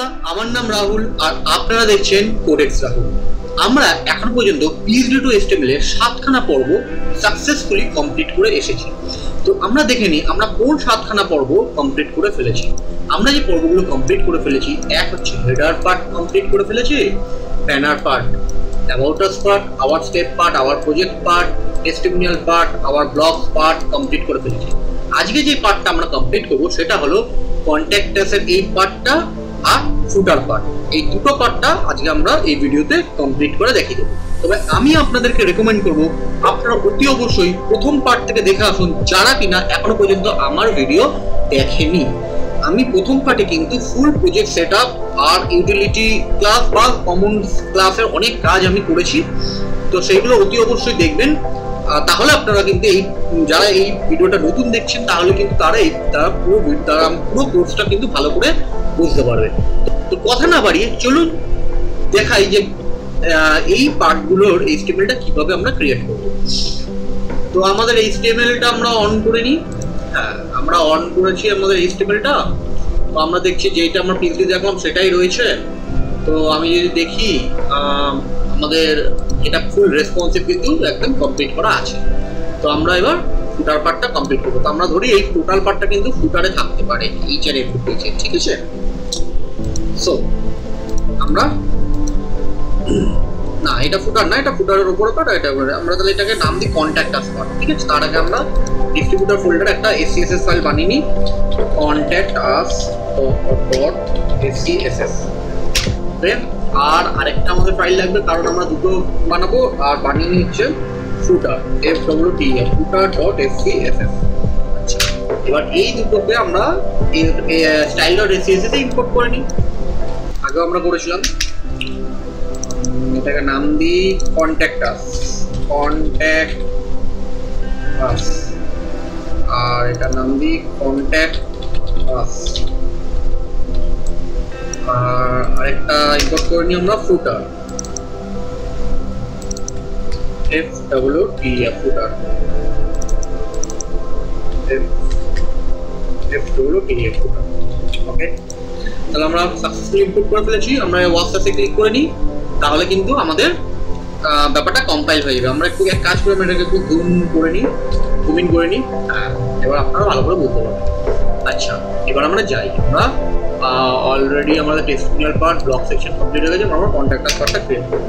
বন্ধুরা, আমার নাম রাহুল আর আপনারা দেখছেন কোডেক্স রাহুল। আমরা এখন পর্যন্ত PhD to HTML এর 7খানা পর্ব সাকসেসফুলি কমপ্লিট করে এসেছি। তো আমরা দেখে নিই আমরা কোন 7খানা পর্ব কমপ্লিট করে ফেলেছি। আমরা যে পর্বগুলো কমপ্লিট করে ফেলেছি, এক হচ্ছে হেডার পার্ট কমপ্লিট করে ফেলেছি, banner part, about us part, our step part, our project part, testimonial part, our blogs part complete করে ফেলেছি। আজকে যে পার্টটা আমরা কমপ্লিট করবো সেটা হলো কন্ট্যাক্ট আস এর এই পার্টটা আর ফুটার পার্ট। এই দুটো পার্টটা আজকে আমরা এই ভিডিওতে কমপ্লিট করে দেখিয়ে দেবো। তবে আমি আপনাদেরকে রেকমেন্ড করবো আপনারা অতি অবশ্যই প্রথম পার্ট থেকে দেখে আসুন, যারা কিনা এখনো পর্যন্ত আমার ভিডিও দেখেনি। আমি প্রথম পার্টে কিন্তু ফুল প্রজেক্ট সেটআপ আর ইউটিলিটি ক্লাস বা কমন ক্লাসের অনেক কাজ আমি করেছি, তো সেইগুলো অতি অবশ্যই দেখবেন। তাহলে আপনারা কিন্তু এই যারা এই ভিডিওটা নতুন দেখছেন তাহলে কিন্তু তারা পুরো কোর্সটা কিন্তু ভালো করে বুঝতে পারবে। তো কথা না বাড়িয়ে চলুন দেখাই যে এই পার্টগুলোর HTML-টা কিভাবে আমরা ক্রিয়েট করব। তো আমাদের HTML-টা আমরা অন করে নিই। হ্যাঁ, আমরা অন করেছি আমাদের HTML-টা। তো আমরা দেখছি যে এটা আমরা PhD দেখলাম সেটাই রয়েছে। তো আমি যদি দেখি আমাদের এটা ফুল রেসপন্সিভ কিন্তু একদম কমপ্লিট করা আছে। তো আমরা এবার ফুটার পার্টটা কমপ্লিট করবো। তো আমরা ধরি এই টোটাল পার্টটা কিন্তু ফুটারে থাকতে পারে, এইচ আর এফ পেজে, ঠিক আছে। সো আমরা না, এটা ফুটার না, এটা ফুটারের উপরে পার্ট, এটা আমরা তাহলে এটাকে নাম দিই কন্ট্যাক্ট আস পার্ট, ঠিক আছে। তার আগে আমরা ডিস্ট্রিবিউটর ফোল্ডারে একটা SCSS ফাইল বানিয়ে নিই, কন্ট্যাক্ট আস ডট SCSS। আর আরেকটা আমাদের ফাইল লাগবে, কারণ আমরা দুটো বানাবো। আর বানিয়ে নিচ্ছে ফুটার, FWTR ফুটার ডট SCSS। আচ্ছা, এবার এই দুটোকে আমরা স্টাইল ডট SCSS এ ইম্পোর্ট করে নিই। আগেও আমরা করেছিলাম। এটাকে নাম দিই কন্ট্যাক্ট আস আর এটার নাম দিই কন্ট্যাক্ট আস। আর আরেকটা ইম্পোর্ট করে নিই আমরা ফুটার, FWTR ফুটার, FWTR ফুটার। ওকে, তাহলে আমরা সাকসেসফুলি ইম্পোর্ট করে ফেলেছি। আমরা ওয়ার্কস্পেসে ক্লিক করে নিই, তাহলে কিন্তু আমাদের ব্যাপারটা কম্পাইল হয়ে যাবে। আমরা একটু এক কাজ করে আমরা এটাকে একটু জুম ইন করে নিই। এবার আপনারা ভালো করে বুঝতে পারবেন। আচ্ছা, এবার আমরা যাই। আমরা অলরেডি আমাদের testimonial part, blog section complete হয়ে গেছে। আমরা কন্ট্যাক্ট আস পার্টটা ক্রিয়েট করব।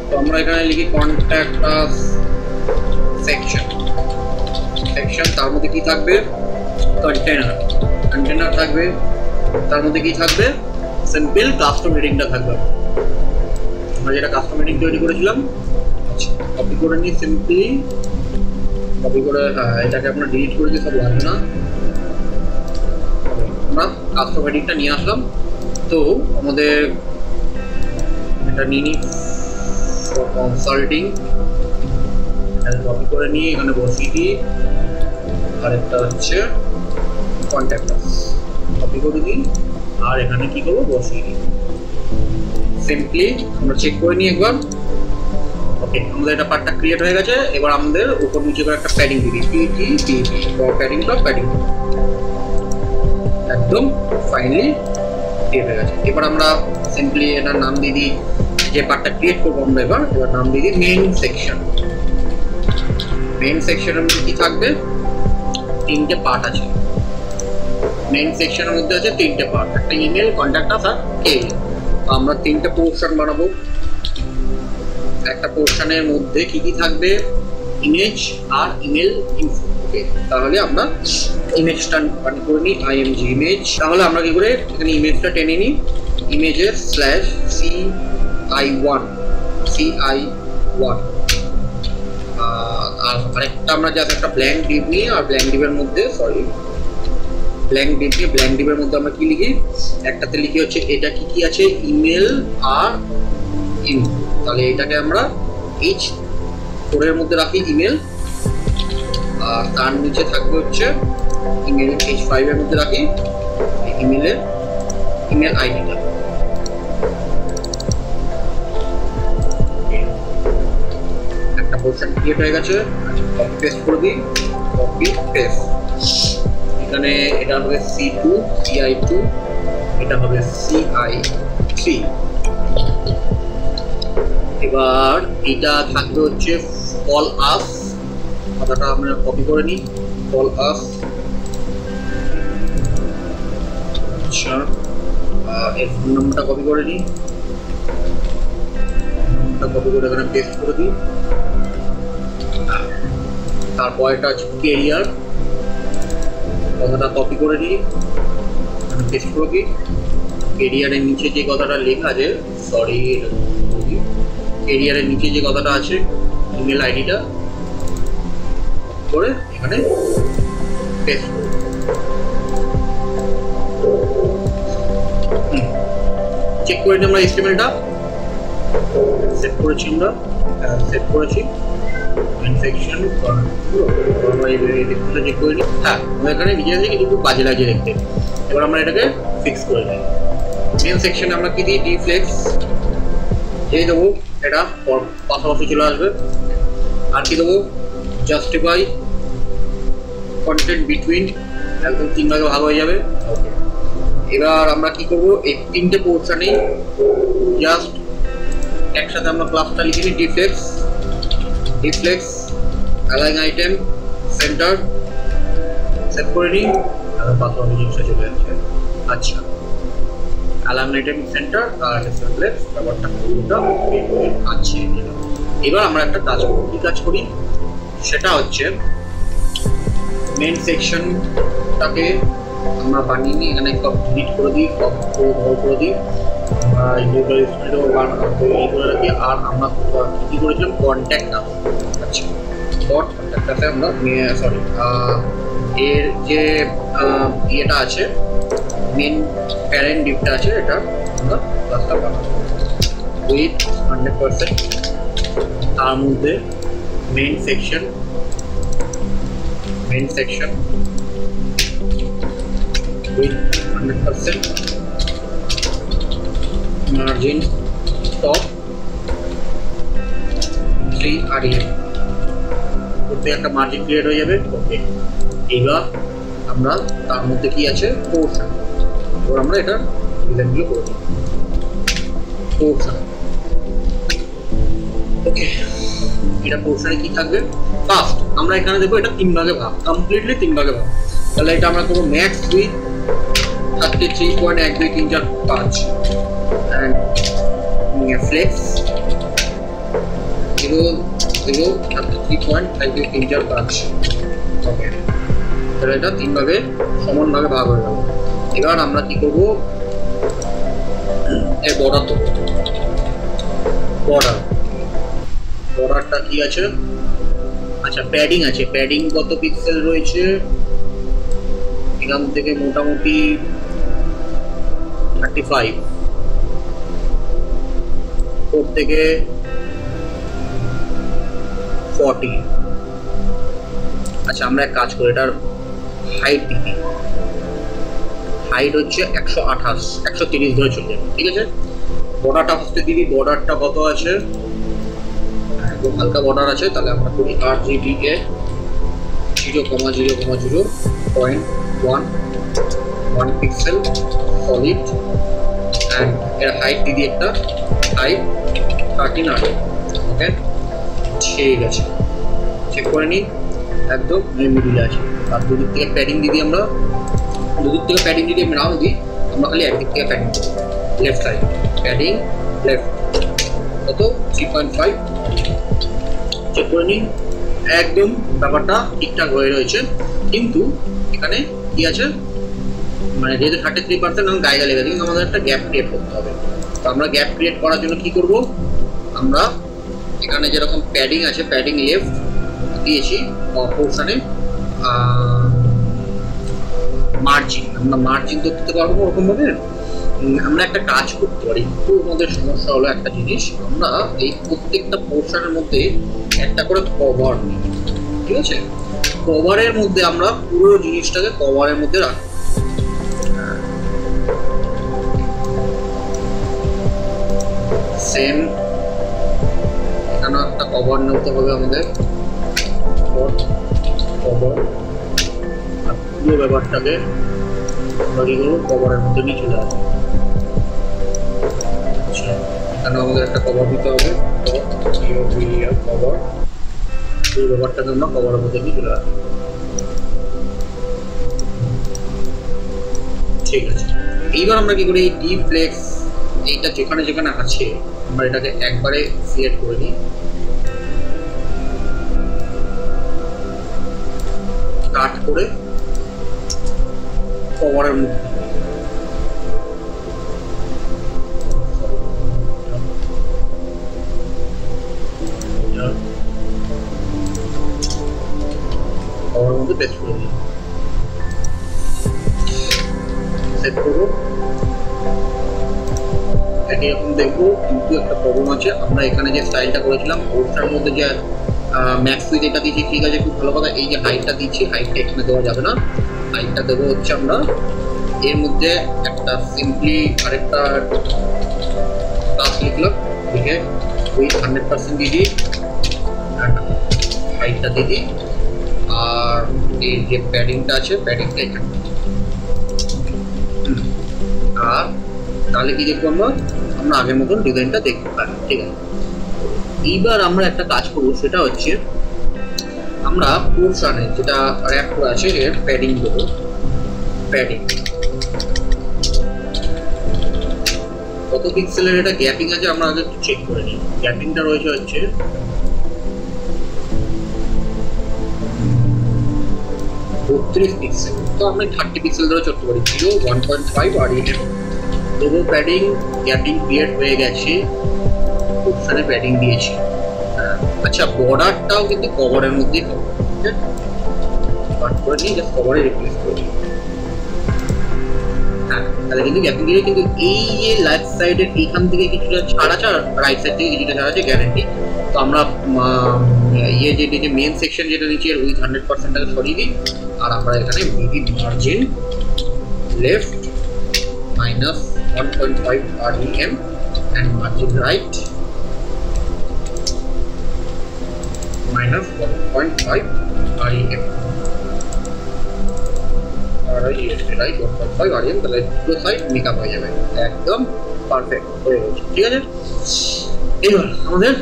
তো আমরা এখানে লিখি কন্ট্যাক্ট আস সেকশন, তার মধ্যে কি থাকবে, কন্টেনার থাকবে, তার মধ্যে কি থাকবে, সিম্পল কাস্টম হেডিংটা থাকবে। আমরা যেটা কাস্টম হেডিং তৈরি করেছিলাম, কপি করে নিই, সিম্পলি কপি করে এটাকে আমরা ডিলিট করে দিই, সব লাগবে না। আমরা কাস্টম হেডিংটা নিয়ে আসলাম। তো আমাদের এটা নিয়ে নিই কনসাল্টিং, কপি করে নিয়ে এখানে বসিয়ে দিই। আরেকটা হচ্ছে কন্ট্যাক্ট আস, কপি করে দিই আর এখানে কি করবো, বসিয়ে দিই। সিম্পলি আমরা চেক করে নিই একবার। ওকে, আমাদের এটা পার্টটা ক্রিয়েট হয়ে গেছে। এবার আমাদের উপর নিচে করে একটা প্যাডিং দিই, প্যাডিং একদম ফাইনালি ক্রিয়েট হয়ে গেছে। এবার আমরা সিম্পলি এটার নাম দিয়ে দিই, যে পার্টটা ক্রিয়েট করবো আমরা এবার নাম দিয়ে দিই মেইন সেকশন। মেইন সেকশনের মধ্যে কি থাকবে, 3টে পার্ট আছে। মেইন সেকশনের মধ্যে আছে 3টে পার্ট, একটা ইমেল, কন্ট্যাক্ট আস আর কেএল। আমরা 3টে পোর্শন বানাবো। একটা পোর্শনের মধ্যে কি কি থাকবে, ইমেজ আর ইমেল ইনফো। ওকে, তাহলে আমরা ইমেজটা বানিয়ে করে নিই, IMG ইমেজ। তাহলে আমরা কি করে এখানে ইমেজটা টেনে নিই, ইমেজের /CI1 আর আরেকটা আমরা জাস্ট একটা ব্ল্যাঙ্ক ডিভ নিই। আর ব্ল্যাঙ্ক ডিভের মধ্যে আমরা কি লিখি, একটাতে লিখি হচ্ছে এটা কি আছে, ইমেল আর ইনফো। তাহলে এটাকে আমরা H4 এর মধ্যে রাখি, ইমেল। আর তার নিচে থাকবে হচ্ছে ইমেল, H5 এর মধ্যে রাখি ইমেল আইডিটা। একটা পোর্শন ক্রিয়েট হয়ে গেছে। কপি পেস্ট করে দিই, কপি পেস্ট। এখানে এটা হবে CI2 এটা হবে CI3। এবার এটা থাকবে হচ্ছে কল আস, কথাটা আমরা কপি করে নিই, কল আস। আচ্ছা, এর ফোন নাম্বারটা কপি করে নিই, কপি করে এখানে পেস্ট করে দিই। তারপর এটা হচ্ছে কেরিয়ার, কথাটা কপি করে নিই, পেস্ট করে দিই। কেরিয়ারের নিচে যে কথাটা লেখা আছে, সরি, কেরিয়ারের নিচে যে কথাটা আছে ইমেল আইডিটা করে এখানে পেস্ট করে চেক করে নিই। আমরা HTML-টা সেট করেছি, আমরা সেট করেছি ইনফেকশন চেক করে নিই। হ্যাঁ, আমরা এখানে নিজে থেকে কিন্তু বাজে লাগছে দেখতে। এবার আমরা এটাকে ফিক্স করে নিই। মেন সেকশনে আমরা কি দিই, ডিফ্লেক্স এই দেবো, এটা পাশাপাশি চলে আসবে। আর কি দেবো, জাস্টিফাই কন্টেন্ট বিটুইন, একদম 3 ভাগে ভাগ হয়ে যাবে। ওকে, এবার আমরা কি করবো, এই 3টে পোর্শনে জাস্ট একসাথে আমরা ক্লাসটা লিখে নিই, ডিফ্লেক্স অ্যালাইন আইটেম সেন্টার সেট করে নিই। আর পাশাপাশি জিনিসটা চলে যাচ্ছে। আচ্ছা, অ্যালাইন আইটেম সেন্টার আর ডিফ্লেক্স ব্যাপারটা পুরোটা আছে। এবার আমরা একটা কাজ করি, কি কাজ করি সেটা হচ্ছে মেন সেকশনটাকে আমরা বানিয়ে নিই, এখানে ডিলিট করে দিই, বড় করে দিই, তৈরি করে রাখি। আর আমরা কি করেছিলাম, কন্ট্যাক্ট নাম। আচ্ছা, ডট কন্ট্যাক্টটাতে আমরা সরি এর যে ইয়েটা আছে, মেন প্যারেন্ট ডিপটা আছে, এটা আমরা ক্লাসটা বানাবো উইথ 100%। তার মধ্যে main section with 100% margin top 3 REM করতে একটা মার্জিন ক্রিয়েট হয়ে যাবে। ওকে, এবার আমরা তার মধ্যে কি আছে, পোর্শন। এবার আমরা এটা ডিজাইনগুলো করে দিই, পোর্শন। ওকে, এটা পোর্শনে কি থাকবে, ফার্স্ট আমরা এখানে দেখো এটা 3 ভাগে ভাগ, কমপ্লিটলি 3 ভাগে ভাগ। তাহলে এটা আমরা করবো ম্যাক্স উইথ 33.1234 and flex 0.33.1234। ওকে, তাহলে এটা 3 ভাগে সমান ভাগে ভাগ হয়ে গেল। এবার আমরা কি করবো, এর বর্ডার দেবো। বর্ডারটা কি আছে, আচ্ছা প্যাডিং আছে, প্যাডিং কত পিক্সেল রয়েছে এখান থেকে, মোটামুটি 35, 4 থেকে 40। আচ্ছা, আমরা এক কাজ করি, এটার হাইট দিই, হাইট হচ্ছে 128, 130 ধরে চলে যাবে, ঠিক আছে। বর্ডারটা ফার্স্টে দিবি, বর্ডারটা কত আছে, একদম হালকা বর্ডার আছে। তাহলে আমরা করি RGBA 0,0.1 পিক্সেল সলিড, অ্যান্ড এর হাইট দিদি একটা হাইট 13 REM। ওকে, ঠিক আছে, চেক করে নিই, একদম মিডিলে আছে। আর দুদিক থেকে প্যাডিং দিদি, আমরা দুদিক থেকে প্যাডিং যদি আমি নাও দিই, আমরা খালি একদিক থেকে প্যাডিং করি, লেফট সাইড প্যাডিং লেফট কত 3.5। চেক করে নিই, একদম ব্যাপারটা ঠিকঠাক হয়ে রয়েছে। কিন্তু এখানে কি আছে, মানে যেহেতু 33% এবং গায়ে লেগে কিন্তু আমাদের একটা গ্যাপ ক্রিয়েট করতে হবে। তো আমরা গ্যাপ ক্রিয়েট করার জন্য কি করব, আমরা এখানে যেরকম প্যাডিং আছে, প্যাডিং লেফট দিয়েছি পোর্শনে, মার্জিন আমরা মার্জিন করতে পারবো ওরকমভাবে। আমরা একটা কাজ করতে পারি, একটু আমাদের সমস্যা হলো একটা জিনিস, আমরা এই প্রত্যেকটা পোর্শনের মধ্যে একটা করে কভার নিই, ঠিক আছে। কভারের মধ্যে আমরা পুরো জিনিসটাকে কভারের মধ্যে রাখি। সেম এখানে একটা কভার নিতে হবে আমাদের, কভার আর পুরো ব্যাপারটাকে আমরা কি করবো, কভারের মধ্যে নিয়ে চলে আসবো। এখানে আমাদের একটা কভার দিতে হবে, কভার। এই কভারটাকে আমরা কভারের মধ্যে নিয়ে চলে আসবো। ঠিক আছে, এইবার আমরা কি করি, এই ডি ফ্লেক্স এইটা যেখানে যেখানে আছে আমরা এটাকে একবারে সিলেক্ট করে নিই, কাট করে কভারের মধ্যে কভারের মধ্যে পেস্ট করে দিই, সেট করবো। একই রকম দেখবো, কিন্তু একটা প্রবলেম আছে, আমরা এখানে যে স্টাইলটা করেছিলাম ওটার মধ্যে যে ম্যাক্স উইথ এটা দিয়েছি, ঠিক আছে, খুব ভালো কথা। এই যে হাইটটা দিচ্ছি, হাইটটা এখানে দেওয়া যাবে না, হাইটটা দেবো হচ্ছে আমরা এর মধ্যে একটা সিম্পলি আরেকটা টাস্ক লিখলাম, লিখে উইথ 100% দিয়ে দিই, হাইটটা দিয়ে দিই, আর এই যে প্যাডিংটা আছে প্যাডিংটা এখানে। আর তাহলে কি দেখবো আমরা আগের মতন ডিজাইনটা দেখতে পারি। ঠিক আছে, এইবার আমরা একটা কাজ করবো, সেটা হচ্ছে আমরা পোর্শনে যেটা র্যাপ করা আছে এর প্যাডিং দেবো। প্যাডিং কত পিক্সেলের এটা গ্যাপিং আছে আমরা আগে একটু চেক করে নিই। গ্যাপিংটা রয়েছে হচ্ছে 32 পিক্সেল, তো আমরা 30 পিক্সেল ধরে চলতে পারি, 0 1.5 আর তবু প্যাডিং গ্যাপিং ক্রিয়েট হয়ে গেছে, অপশনে প্যাডিং দিয়েছি। আচ্ছা, বর্ডারটাও কিন্তু কভারের মধ্যেই হবে, ঠিক আছে, কাট করে নিই, জাস্ট কভারে রিপ্লেস করে দিই। হ্যাঁ, তাহলে কিন্তু গ্যাপিং দিয়ে কিন্তু এই যে লেফট সাইডের এইখান থেকে কিছুটা ছাড় আছে আর রাইট সাইড থেকে কিছুটা ছাড় আছে, গ্যারান্টি। তো আমরা ইয়ে যে মেন সেকশন যেটা নিচে উইথ 100%টাকে সরিয়ে দিই, আর আমরা এখানে মিডি margin left -1.5 REM and margin right -1.5 REM right 1.5 REM, তাহলে পুরো সাইড মেকআপ হয়ে যাবে, একদম পারফেক্ট হয়ে গেছে। ঠিক আছে, এবার আমাদের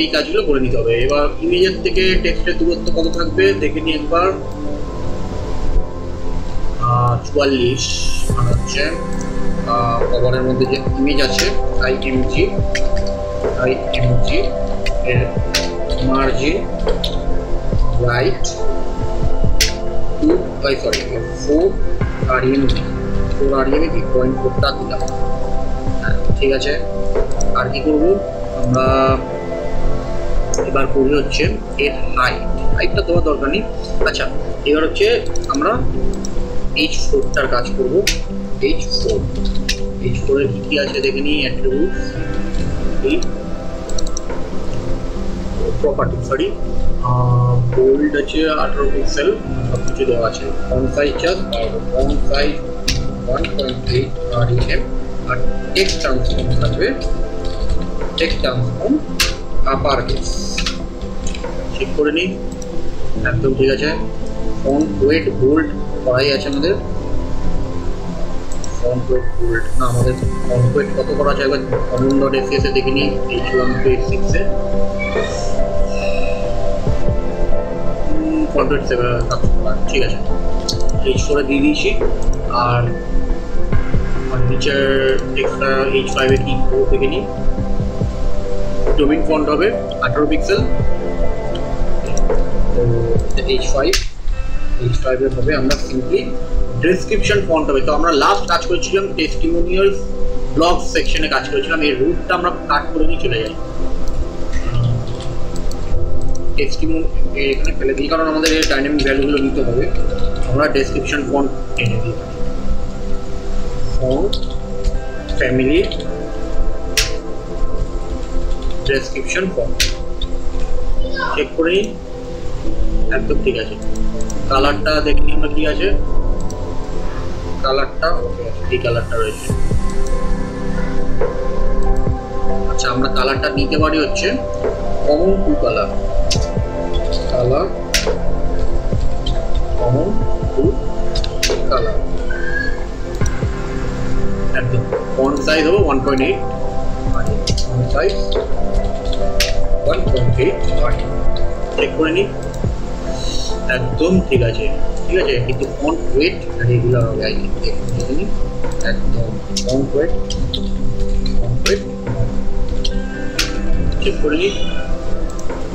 এই কাজগুলো করে নিতে হবে। এবার ইমেজের থেকে টেক্সটের দূরত্ব কত থাকবে দেখে নিই একবার। 44 মানে হচ্ছে কভারের মধ্যে যে ইমেজ আছে IMG এর মার্জিন রাইট 4 REM, 4 REM কি 0.4টা দিলাম। ঠিক আছে, আর কি করব আমরা এবার করি হচ্ছে এর হাইটটা দেওয়ার দরকার নেই। আচ্ছা, এবার হচ্ছে আমরা H4টার কাজ করব। H4 এর কি আছে দেখে নিই, অ্যাট্রিবিউটস, এই প্রপার্টি, সরি, বোল্ড আছে 18 পিক্সেল, সব কিছু দেওয়া আছে। Font size font size 1.8 REM, আর টেক্সট ট্রান্সফর্ম থাকবে, text transform upper case. Check করে নিই, একদম ঠিক আছে। ফন্ট ওয়েট বোল্ড করাই আছে আমাদের, ফন্ট ওয়েট বোল্ড না, আমাদের ফন্ট ওয়েট কত করা আছে একবার common.cs এ দেখে নিই, H1 to H6 A font wait 7, ঠিক আছে। H4 এ দিয়ে দিয়েছি, আর নিচের টেক্সটটা H5 এ কি করবো দেখে নিই। ডোমিন ফন্ট হবে 18 পিক্সেল, তো H5 এর হবে আমরা সিম্পলি ডেসক্রিপশন ফন্ট হবে। তো আমরা লাস্ট কাজ করেছিলাম টেস্টিমোনিয়ালস ব্লগ সেকশনে কাজ করেছিলাম, এই রুটটা আমরা কাট করে নিয়ে চলে যাই, এখানে ফেলে দিই, কারণ আমাদের এই ডাইনামিক ভ্যালুগুলো নিতে হবে। আমরা ডেসক্রিপশন ফন্ট টেনে দিই, font family description font, check করে নিই, একদম ঠিক আছে। কালারটা দেখে নিই আমরা কি আছে, কালারটা ওকে আছে, এই কালারটা রয়েছে। আচ্ছা, আমরা কালারটা নিতে পারি হচ্ছে common two colour, common two colour, একদম। ফন্ট সাইজ হবে 1.8, সাইজ 1.8 চেক করে নিই, একদম ঠিক আছে। ঠিক আছে, কিন্তু ফন্ট ওয়েট রেগুলার হবে, আই থিঙ্ক দেখে নিই, একদম ফন্ট ওয়েট চেক করে নিই,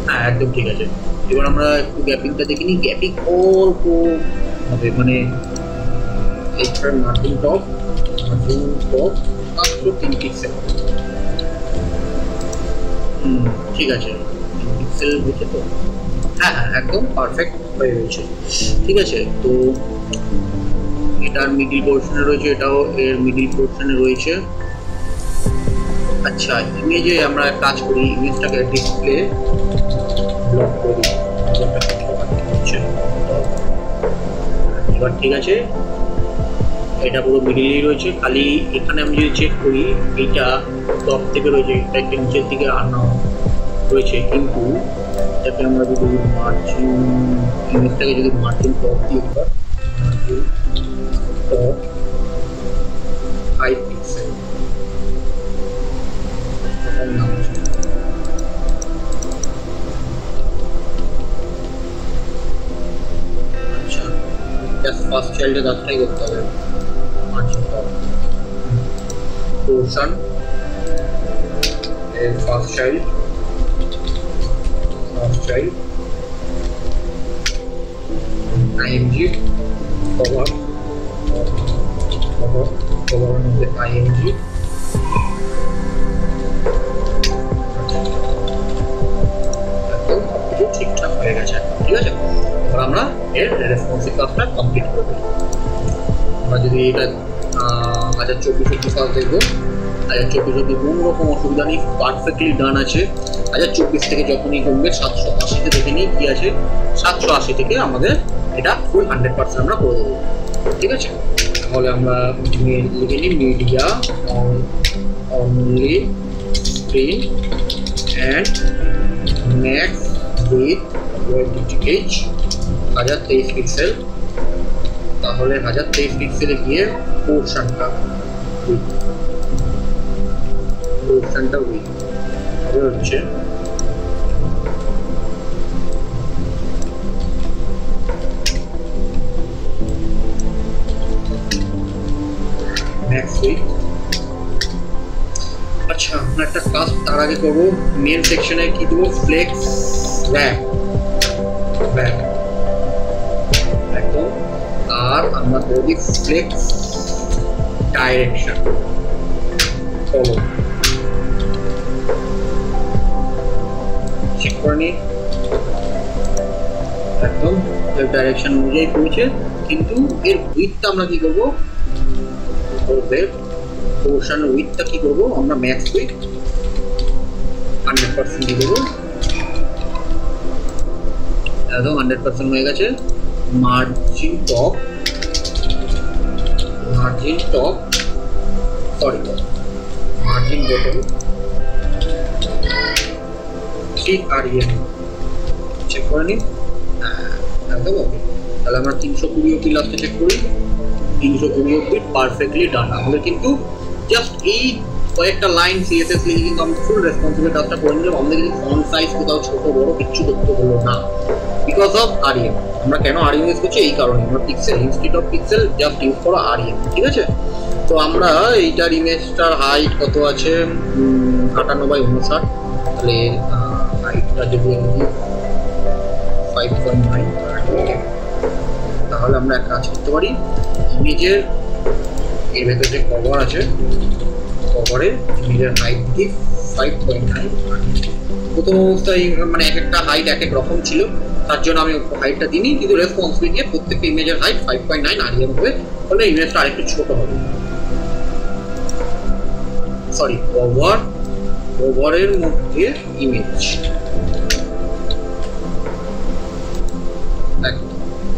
হ্যাঁ একদম ঠিক আছে। এবার আমরা একটু গ্যাপিংটা দেখিনি, গ্যাপিং অল্প হবে, মানে এইটার মার্জিন টপ মাত্র 3 পিক্সেল। ঠিক আছে, 3 পিক্সেল হয়েছে তো, হ্যাঁ হ্যাঁ একদম পারফেক্ট হয়ে রয়েছে। ঠিক আছে, তো এটার মিডিল পোর্শনে রয়েছে, এটাও এর মিডিল পোর্শনে রয়েছে। আচ্ছা, ইমেজে আমরা কাজ করি, ইমেজটাকে ডিসপ্লে ব্লক করি, এবার ঠিক আছে, এটা পুরো মিডিলেই রয়েছে। খালি এখানে আমি যদি চেক করি, এইটা টপ থেকে রয়েছে, এটা একটু নিচের দিকে আনা রয়েছে, কিন্তু এটাকে আমরা যদি মার্জিন, ইমেজটাকে যদি মার্জিন টপ দিই, মার্জিন টপ 5 পিক্সেল, আচ্ছা জাস্ট ফার্স্ট চাইল্ডের কাজটাই করতে হবে। মার্জিন টপ পোর্শন এর ফার্স্ট চাইল্ড IMG cover মধ্যে IMG, ঠিকঠাক হয়ে গেছে। ঠিক আছে, এবার আমরা এর রেসপন্সিভ কাজটা কমপ্লিট করব। আমরা যদি এটা 1024 অব্দি কাজ দেখবো, 1024 অব্দি কোনো রকম অসুবিধা নেই, পারফেক্টলি ডান আছে। 1024 থেকে যখনই কমবে 780-তে দেখে নিই কি আছে, 780 থেকে আমাদের এটা ফুল 100% আমরা করে দেবো। ঠিক আছে, তাহলে আমরা লিখে নিই media only screen and max width ওয়েটিকেজ 1023 পিক্সেল। তাহলে 1023 পিক্সেলে গিয়ে পোর্শনটা উইথ হচ্ছে ম্যাক্স উইথ। আচ্ছা, আমরা একটা কাজ তার আগে করবো, মেন সেকশনে কি দেবো, ফ্লেক্স র্যাপ একদম, আর আমরা করবি ফ্লেক্স ডাইরেকশন ফলো। চেক করে নিই, একদম ডাইরেকশন অনুযায়ী পৌঁছে, কিন্তু এর উইথটা আমরা কি করবো, পোর্শন উইথটা কি করবো আমরা, ম্যাক্স উইথ 100% দিয়ে দেবো, একদম 100% হয়ে গেছে। Margin top sorry margin bottom 3 REM check করে নিই, একদম ওকে। তাহলে আমরা 320 অব্দি লাস্টে চেক করি, 320 অব্দি পারফেক্টলি ডান। আমাদের কিন্তু জাস্ট এই কয়েকটা লাইন CSS লিখে কিন্তু আমরা ফুল রেসপন্সিবল কাজটা করে নিলাম। আমাদের কিন্তু ফন্ট সাইজ কোথাও ছোট বড় কিচ্ছু করতে হলো না, বিকজ অফ REM। আমরা কেন REM ইউজ করছি, এই কারণে আমরা pixel instead of pixel just use করো REM। ঠিক আছে, তো আমরা এইটার ইমেজটার হাইট কত আছে, 58/59, তাহলে হাইটটা যদি আমি 5.9, তাহলে আমরা এক কাজ করতে পারি, ইমেজের এর ভেতরে যে কভার আছে, কভারে ইমেজের হাইট দিই 5.9। প্রথম অবস্থায় মানে এক একটা হাইট এক এক রকম ছিল, তার জন্য আমি হাইটটা দিইনি, কিন্তু রেসপন্সিবল দিয়ে প্রত্যেকটা ইমেজের হাইট 5.9 REM হবে, তাহলে ইমেজটা আরেকটু ছোট হবে। সরি, কভারের মধ্যে ইমেজ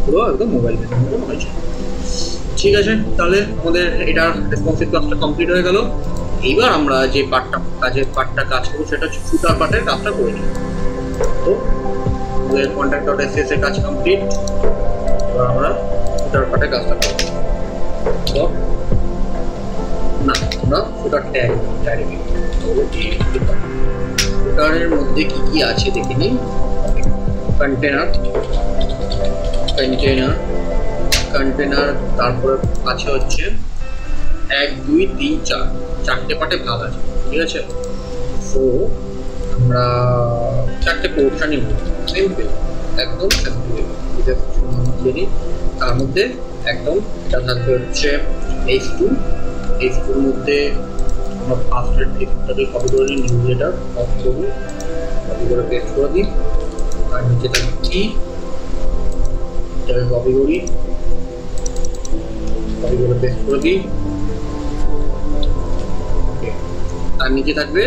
পুরো একদম মোবাইল মতো হয়েছে। ঠিক আছে, তাহলে আমাদের এটার রেসপন্সিভ কাজটা কমপ্লিট হয়ে গেল। এইবার আমরা যে পার্টটা কাজ করবো সেটা হচ্ছে ফুটার পার্টের কাজটা করে নিই। তো আমাদের contact.cs এর কাজ কমপ্লিট, এবার আমরা ফুটার পার্টের কাজটা করব। তো না, আমরা ফুটার ট্যাগ ডাইরেক্টলি ফুটারের মধ্যে কি কি আছে দেখে নিই। কন্টেনার কন্টেনার কন্টেনার, তারপরে আছে হচ্ছে 1 2 3 4 চারটে পার্টে ভাগ আছে, ঠিক আছে। সো আমরা চারটে পোর্শনই সিম্পল, একদম সিম্পল জানি। তার মধ্যে একদম এটা থাকবে হচ্ছে H2 H2 এর মধ্যে আমরা ফার্স্টের টেক্সটটাকে কপি করে নিই, নিউ লেটার কপি করে পেস্ট করে দিই। আর নিচে থাকবে কি, এটাকে কপি করে পেস্ট করে দিই। তার নিচে থাকবে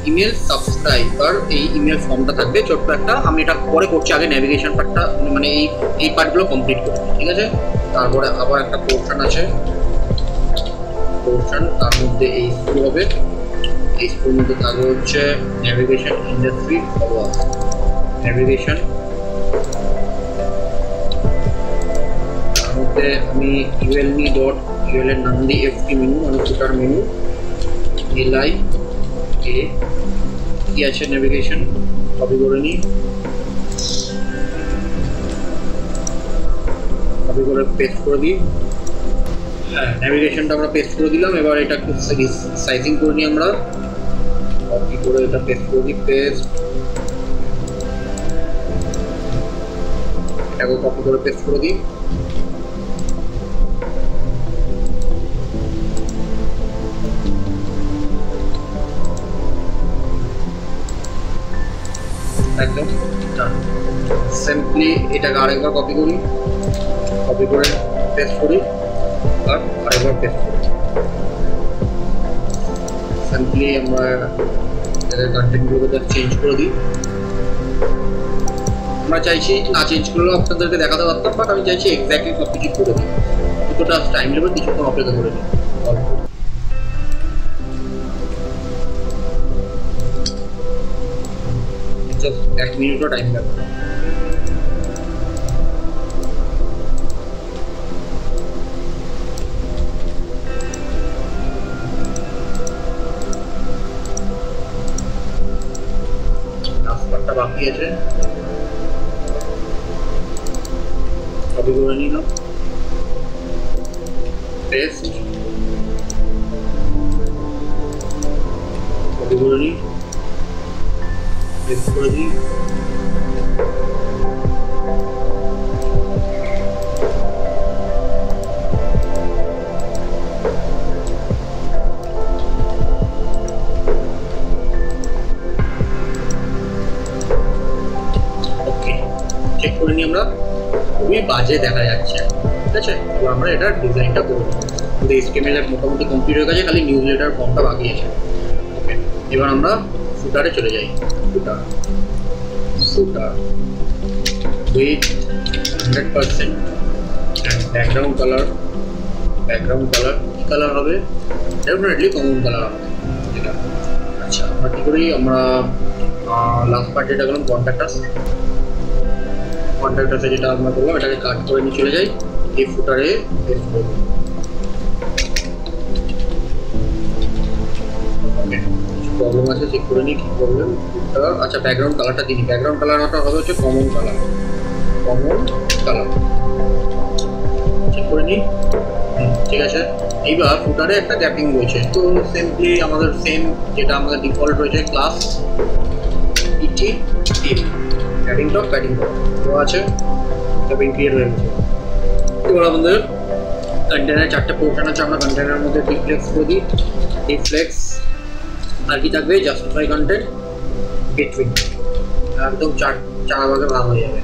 ইমেল সাবস্ক্রাইবার, এই ইমেল ফর্মটা থাকবে ছোট্ট একটা। আমি এটা পরে করছি, আগে ন্যাভিগেশন পার্টটা মানে এই পার্টগুলো কমপ্লিট করি, ঠিক আছে। তারপরে আবার একটা পোর্শন আছে, পোর্শন তার মধ্যে এই স্কুল হবে, এই স্কুলের মধ্যে থাকবে হচ্ছে ন্যাভিগেশন ইন্ডাস্ট্রি ফলোয়ার, ন্যাভিগেশন। তার মধ্যে আমি ulme.ul এর নাম দিই FT মেনু, মানে ফুটার মেনু। এলআই এ কি আছে ন্যাভিগেশন, কপি করে নিই, কপি করে পেস্ট করে দিই। হ্যাঁ, ন্যাভিগেশনটা আমরা পেস্ট করে দিলাম। এবার এটা একটু সাইজিং করে নিই, আমরা কপি করে এটা পেস্ট করে দিই, পেস্ট, এটাকে কপি করে পেস্ট করে দিই। একদম সিম্পলি এটাকে আরেকবার কপি করি, কপি করে পেস্ট করি, আর আরেকবার পেস্ট করি। সিম্পলি আমরা এটার কন্টেন্টগুলো চেঞ্জ করে দিই। আমরা চাইছি না চেঞ্জ করলেও আপনাদেরকে দেখাতে পারতাম, বাট আমি চাইছি এক্স্যাক্টলি সব কিছু করে দিই। কিছুটা টাইম নেবে, কিছুক্ষণ অপেক্ষা করে দিই। জাস্ট 1 মিনিটও টাইম লাগবে। নাম্বারটা বাকি আছে, কপি করে নিলাম, পেস্ট, কপি করে নিই, পেস্ট করে দিই। চেক করে নিই আমরা, খুবই বাজে দেখা যাচ্ছে, ঠিক আছে। তো আমরা এটা ডিজাইনটা করবো, আমাদের HTML মোটামুটি কমপ্লিট হয়ে গেছে, খালি নিউজ লেটার ফর্মটা বাকি আছে। ওকে, এবার আমরা ফুটারে চলে যাই। ফুটার উইথ 100% ব্যাকগ্রাউন্ড কালার কি কালার হবে? ডেফিনেটলি কমন কালার হবে, ঠিক আছে। আচ্ছা, আমরা কী করি, আমরা লাস্ট পার্টে এটা করলাম কন্ট্যাক্টাসে যেটা আমরা করলাম, এটাকে কাট করে নিয়ে চলে যাই এই ফুটারে পেস্ট করব। ওকে, প্রবলেম আছে চেক করে নিই, কী প্রবলেম। আচ্ছা, ব্যাকগ্রাউন্ড কালারটা দিই, ব্যাকগ্রাউন্ড কালারটা হবে হচ্ছে কমন কালার চেক করে নিই। ঠিক আছে, এইবার ফুটারে একটা ক্যাপিং রয়েছে, তো সিম্পলি আমাদের সেম যেটা আমাদের ডিফল্ট রয়েছে ক্লাস ইটি টিম প্যাডিং টপ তো আছে, ক্যাপিং ক্রিয়েট হয়ে গেছে। এবার আমাদের কন্টেনার 4টে পোর্শন আছে, আমরা কন্টেনারের মধ্যে ডিফ্লেক্স করে দিই, ডিফ্লেক্স আর কি থাকবে, জাস্টিফাই কন্টেন্ট বিটুইন, একদম চার ভাগে ভাগ হয়ে যাবে,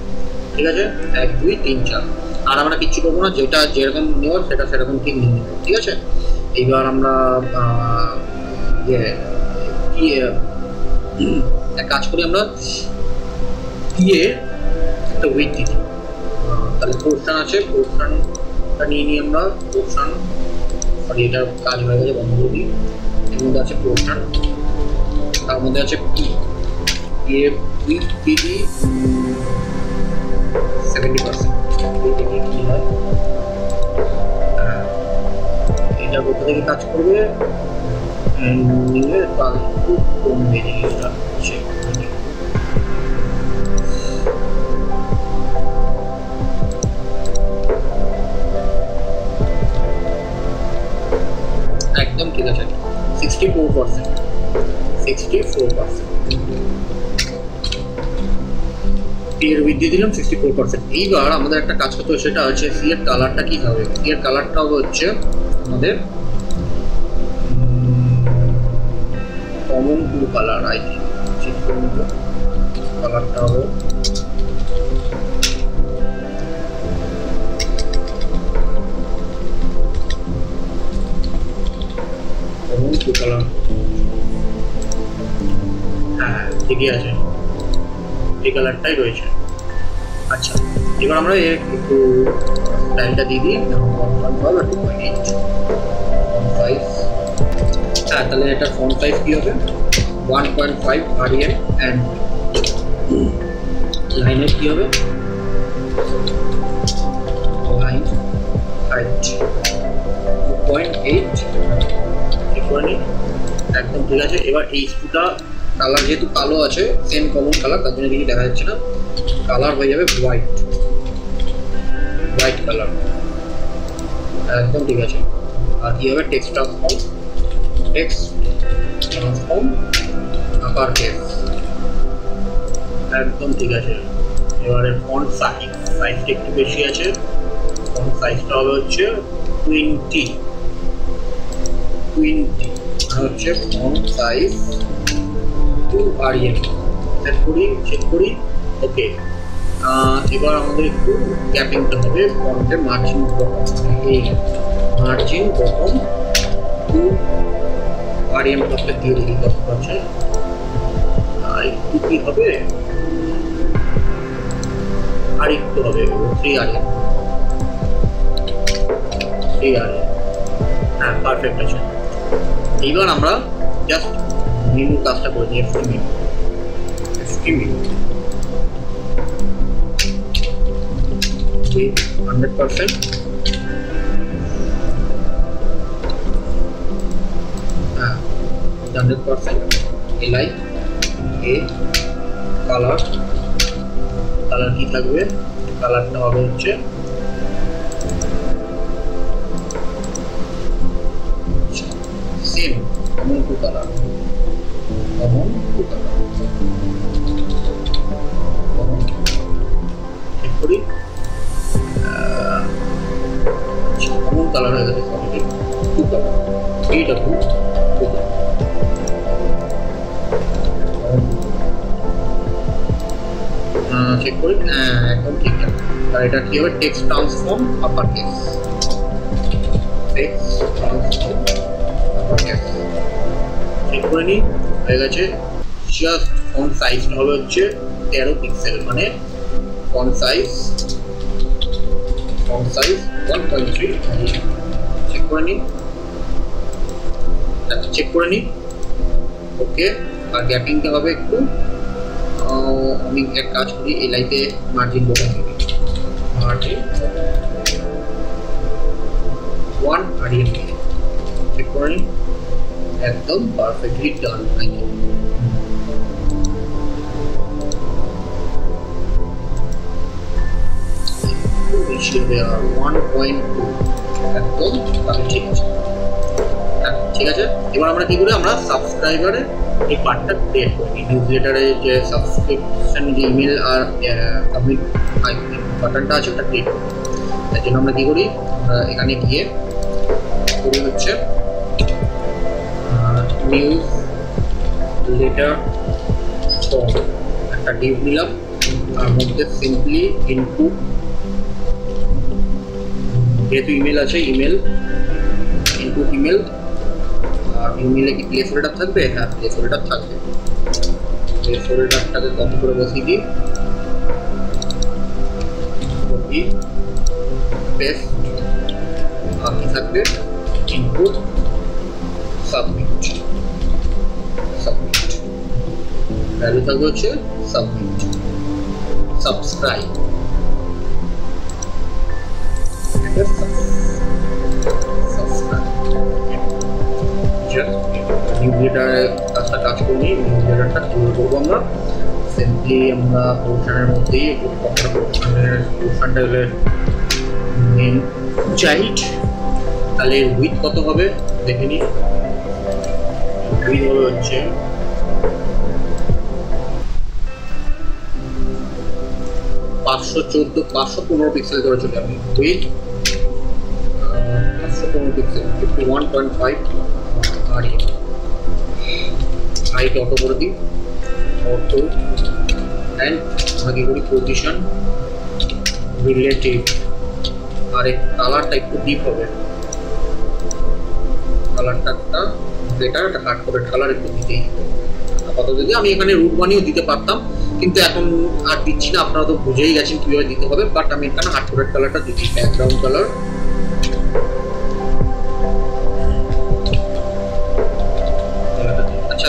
ঠিক আছে। 1 2 3 4, আর আমরা কিচ্ছু করবো না, যেটা যেরকম নেওয়ার সেটা সেরকম ঠিক নিয়ে নেব, ঠিক আছে। এইবার আমরা এক কাজ করি, আমরা একটা উইথ দিই, তাহলে পোর্শন আছে, পোর্শনটা নিয়ে নিই আমরা, পোর্শন সরি এটার কাজ হয়ে গেছে, বন্ধ করে দিই। এর মধ্যে আছে পোর্শন, তার মধ্যে আছে উইথ দিই 70%। এটা কোথা থেকে কাজ করবে, এন্ডিংয়ের কাজ খুব কমবে জিনিসটা চেক করে। একদম ঠিক আছে, 64%। এর বৃদ্ধি দিলাম 64%। এইবার আমাদের একটা কাজ করতে হবে, সেটা হচ্ছে সি এর কালারটা কি হবে। সি এর কালারটা হচ্ছে আমাদের common blue colour. I think ঠিক করে নেব, কালারটা হবে কমন ব্লু কালার। হ্যাঁ ঠিকই আছে, এই কালারটাই রয়েছে। আচ্ছা এবার আমরা একটু স্টাইলটা দিয়ে দিই, 1.5 আর 2.8 ফন্ট সাইজ। হ্যাঁ তাহলে এটা ফন্ট সাইজ কি হবে, 1.5 Arial এন্ড লাইনের কি হবে, লাইন হাইট 2.8। ঠিক করে নিই, একদম ঠিক আছে। এবার এই স্কুটা কালার যেহেতু কালো আছে, সেম কমন কালার, তার জন্য কিছু দেখা যাচ্ছে না, কালার হয়ে যাবে হোয়াইট কালার। একদম ঠিক আছে। আর কি হবে, টেক্সট ট্রান্সফর্ম আপার কেস। একদম ঠিক আছে। এবারে ফন্ট সাইজটা একটু বেশি আছে, ফন্ট সাইজটা হবে হচ্ছে 20 হচ্ছে font size to Arial। Set করি, চেক করি, ওকে। এবার আমাদের একটু গ্যাপিংটা হবে ফন্টের মার্জিন বটম, এই মার্জিন বটম টু Arial প্লাসটা দিয়ে দিই কত আছে। আর একটু কি হবে, আর একটু হবে 3 Arial। হ্যাঁ পারফেক্ট আছে। এইবার আমরা জাস্ট মেনু কাজটা করে দিই, এফটি মেনু 100%। হ্যাঁ 100%। এলাই এ কালার কি থাকবে, কালারটা হবে হচ্ছে সেম কমন টু কালার। ঠিক করি, কমন কালার হয়ে গেছে, টু কালার, এইটা টু চেক করি। হ্যাঁ একদম ঠিক আছে। আর এটা কি হবে, text transform upper case, check করে নিই, হয়ে গেছে। জাস্ট ফন্ট সাইজটা হবে হচ্ছে 13 পিক্সেল, মানে ফন্ট সাইজ 1.3। চেক করে নিই, ওকে। আর গ্যাপিংটা হবে একটু, আমি এক কাজ করি, এই লাইতে মার্জিন বটম দিই, মার্জিন 1 Arial। চেক করে নিই, একদম পারফেক্টলি ডান। দেওয়া 1.2 একদম ঠিক আছে। ঠিক আছে, এবার আমরা কি করি, আমরা সাবস্ক্রাইবারের এই পার্টটা ক্রিয়েট করি। নিউজলেটারে যে সাবস্ক্রিপশন যে ইমেল আর সাবমিট বাটনটা আছে ওটা ক্রিয়েট করি। তার জন্য আমরা কি করি, এখানে গিয়ে করি হচ্ছে নিউজ লেটার ফর্ম, একটা ডিভ নিলাম, তার মধ্যে সিম্পলি ইনপুট, যেহেতু ইমেল আছে, ইনপুট ইমেল। আর ইমেলে কি প্লেস হোল্ডার থাকবে, হ্যাঁ প্লেস হোল্ডার থাকবে, প্লেস হোল্ডারটাকে কপি করে বসিয়ে দিই, কপি পেস্ট। আর কি থাকবে, ইনপুট সাবমিট, ভ্যালু থাকবে হচ্ছে সাবমিট, সাবস্ক্রাইব। subscribe নিউক্লিয়েটারের কাজ করি। নিউক্লিয়েটারটা তৈরি করবো আমরা সিম্পলি আমরা পোর্শনের মধ্যেই পোর্শনটা হলে মেন চাইল্ড। তাহলে উইথ কত হবে দেখে নিই। উইথ হবে হচ্ছে 515 পিক্সেল ধরে চলে যাবে। উইথ 515 পিক্সেল 51.5 আর হাইট অটো করে দিই অটো অ্যান্ড আমরা কি করি পজিশন রিলেটিভ। আর এই কালারটা একটু ডিপ হবে, কালারটা একটা বেটার একটা হার্ড করে কালার একটু দিতেই হবে। আপাতত যদি আমি এখানে রুট বানিয়েও দিতে পারতাম কিন্তু এখন আর দিচ্ছি না, আপনারা তো বুঝেই গেছেন কিভাবে দিতে হবে। বাট আমি এখানে হার্ড করে কালারটা দিচ্ছি ব্যাকগ্রাউন্ড কালার। আচ্ছা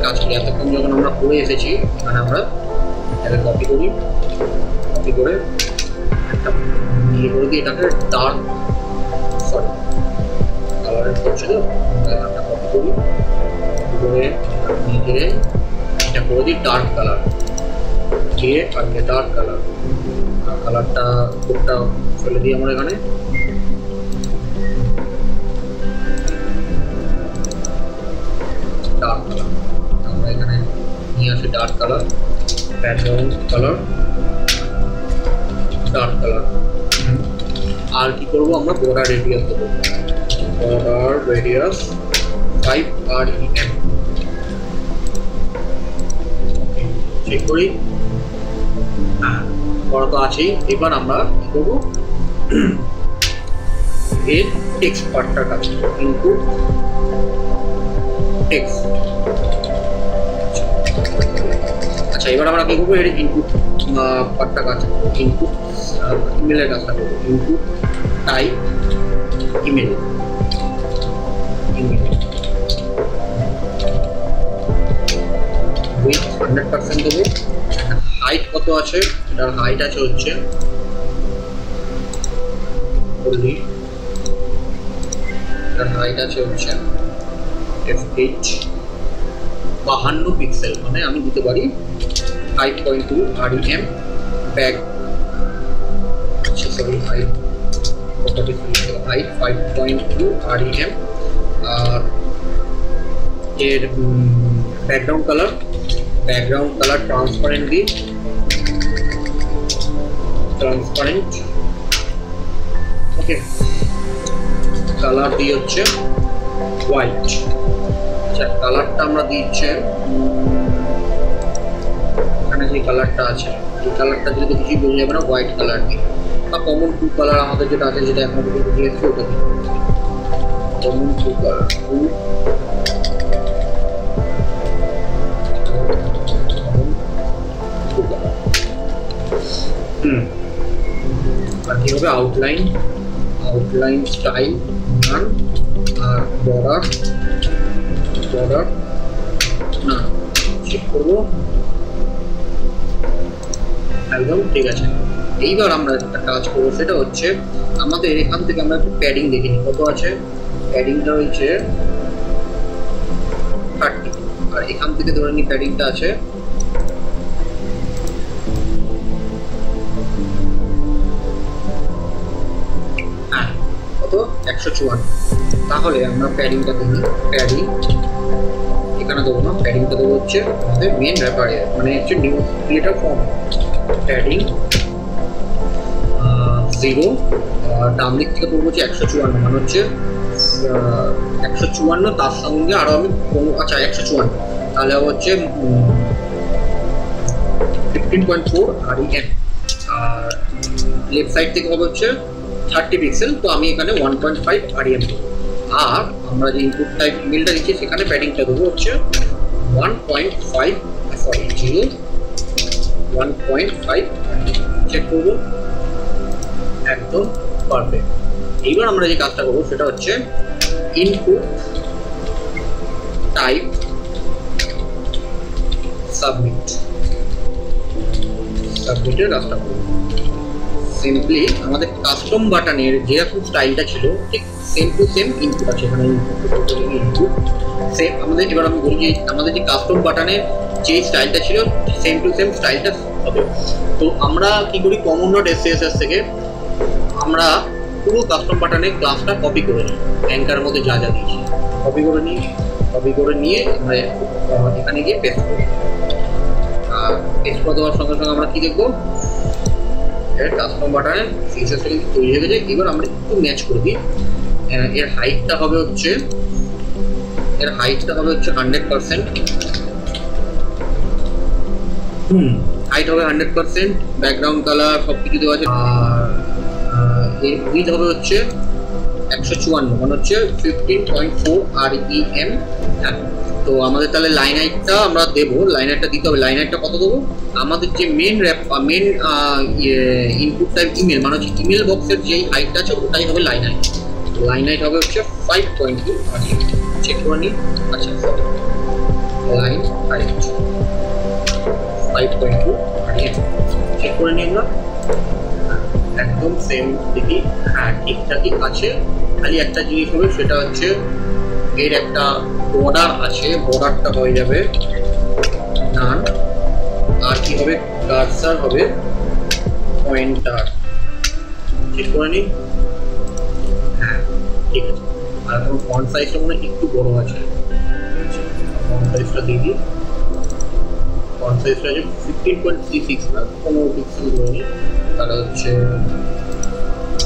কাজ করি, এতক্ষণ যখন আমরা করে এসেছি এখানে আমরা কপি করি, কপি করে একটা ইয়ে করে দিই এটাকে ডার্ক সরি কালারের করছে তো একটা কপি করি, কপি করে নিজে এটা করে দিই ডার্ক কালার দিয়ে আর ডার্ক কালার। কালারটা কোডটা ফেলে দিই আমরা এখানে ডার্ক কালার। আমরা এখানে নিয়ে আসি dark colour, background colour dark colour. আর কি করবো আমরা বর্ডার রেডিয়াস দেবো, বর্ডার রেডিয়াস 5 REM চেক করি। হ্যাঁ বড় তো আছেই। এবার আমরা কি করবো এর টেক্সট পার্টটার কাজ ইনপুট টেক্সট। আচ্ছা এবার আমরা কি করবো এর ইনপুট পার্টটা কাজ ইনপুট ইমেলের কাজটা করবো। Input type email, email with 100% দেবো। হাইট কত আছে, এটার হাইট আছে হচ্ছে এটার হাইট আছে হচ্ছে FH 52 পিক্সেল, মানে আমি দিতে পারি 5.2 REM ব্যাক। আচ্ছা সরি হাইট 5.2 REM। আর এর ব্যাকগ্রাউন্ড কালার ট্রান্সপারেন্ট দিই, ট্রান্সপারেন্ট ওকে। কালার দিয়ে হচ্ছে হোয়াইট। আচ্ছা কালারটা আমরা দিচ্ছে এখানে যে কালারটা আছে এই কালারটা দিলে তো কিছুই বোঝা যাবে না, হোয়াইট কালার দিই বা কমন টু কালার আমাদের যেটা আছে যেটা এখন দিয়েছি ওটা দিই কমন টু কালার। আর কি হবে আউটলাইন স্টাইল নান আর বর্ডার না চেক করবো একদম ঠিক আছে। এইবার আমরা একটা কাজ করবো সেটা হচ্ছে আমাদের এখান থেকে আমরা একটু প্যাডিং দেখে নিই কত আছে। প্যাডিংটা হচ্ছে 30 আর এখান থেকে ধরে নিই প্যাডিংটা আছে কত 154। তাহলে আমরা প্যাডিংটা দেখি, প্যাডিং এখানে দেবো না, প্যাডিংটা দেবো হচ্ছে আমাদের মেন র্যাপারে মানে হচ্ছে নিউ ক্রিয়েটার ফর্ম প্যাডিং 0। ডান দিক থেকে করবো হচ্ছে 154 মানে হচ্ছে 154 তার সঙ্গে আরো আমি আচ্ছা 154 তাহলে হচ্ছে 15.4 REM। আর লেফট সাইড থেকে হবে হচ্ছে 30 পিক্সেল, তো আমি এখানে 1.5 REM দেবো। আর আমরা যে ইনপুট টাইপ ইমেলটা দিচ্ছি সেখানে প্যাডিংটা দেবো হচ্ছে 1.5 সরি 1.5 চেক করবো একদম পারফেক্ট। এইবার আমরা যে কাজটা করবো সেটা হচ্ছে ইনপুট টাইপ সাবমিটের কাজটা করবো। সিম্পলি আমাদের কাস্টম বাটনের যেরকম স্টাইলটা ছিল ঠিক সেম টু সেম ইনপুট আছে এখানে। ইনপুট সেম আমাদের, এবার আমি বলি যে আমাদের যে কাস্টম বাটনের যে স্টাইলটা ছিল সেম টু সেম স্টাইলটা হবে। তো আমরা কি করি, কমন ডট এসএসএস থেকে আমরা পুরো কাস্টম বাটনের ক্লাসটা কপি করে নিই, অ্যাঙ্কারের মধ্যে যা যা দিয়েছি কপি করে নিয়ে আমরা এখানে গিয়ে পেস্ট করি। আর পেস্ট করে দেওয়ার সঙ্গে সঙ্গে আমরা কি দেখবো, কাস্টম বাটনের সিএসএসটা কিন্তু তৈরি হয়ে গেছে। এবার আমরা একটু ম্যাচ করে দিই। এর হাইটটা হবে হচ্ছে 100%। হাইট হবে 100%, ব্যাকগ্রাউন্ড কালার সব কিছু দেওয়া আছে। আর এর উইথ হবে হচ্ছে 154, মানে হচ্ছে 15.4 REM। হ্যাঁ, তো আমাদের তাহলে লাইন হাইটটা আমরা দেবো, লাইন হাইটটা দিতে হবে। লাইন হাইটটা কত দেবো, আমাদের যে মেন ইনপুট টাইপ ইমেল, মানে হচ্ছে ইমেল বক্সের যেই হাইটটা আছে ওটাই হবে লাইন হাইট। লাইন হাইট হবে হচ্ছে 5.2 REM। চেক করে নিই। আচ্ছা, লাইন হাইট 5.2 REM চেক করে নিই আমরা। একদম সেম দেখি, হ্যাঁ ঠিকঠাকই আছে। খালি একটা জিনিস হবে, সেটা হচ্ছে এর একটা বর্ডার আছে, বর্ডারটা হয়ে যাবে নান। আর কি হবে, কার্সার হবে পয়েন্টার। চেক করে নিই, হ্যাঁ ঠিক আছে। আর এখন ফন্ট সাইজটা মনে হয় একটু বড় আছে, ফন্ট সাইজটা দিয়ে দিই। ফন্ট সাইজটা আছে 15.36 না 15 পিক্সেল ধরে, তাহলে হচ্ছে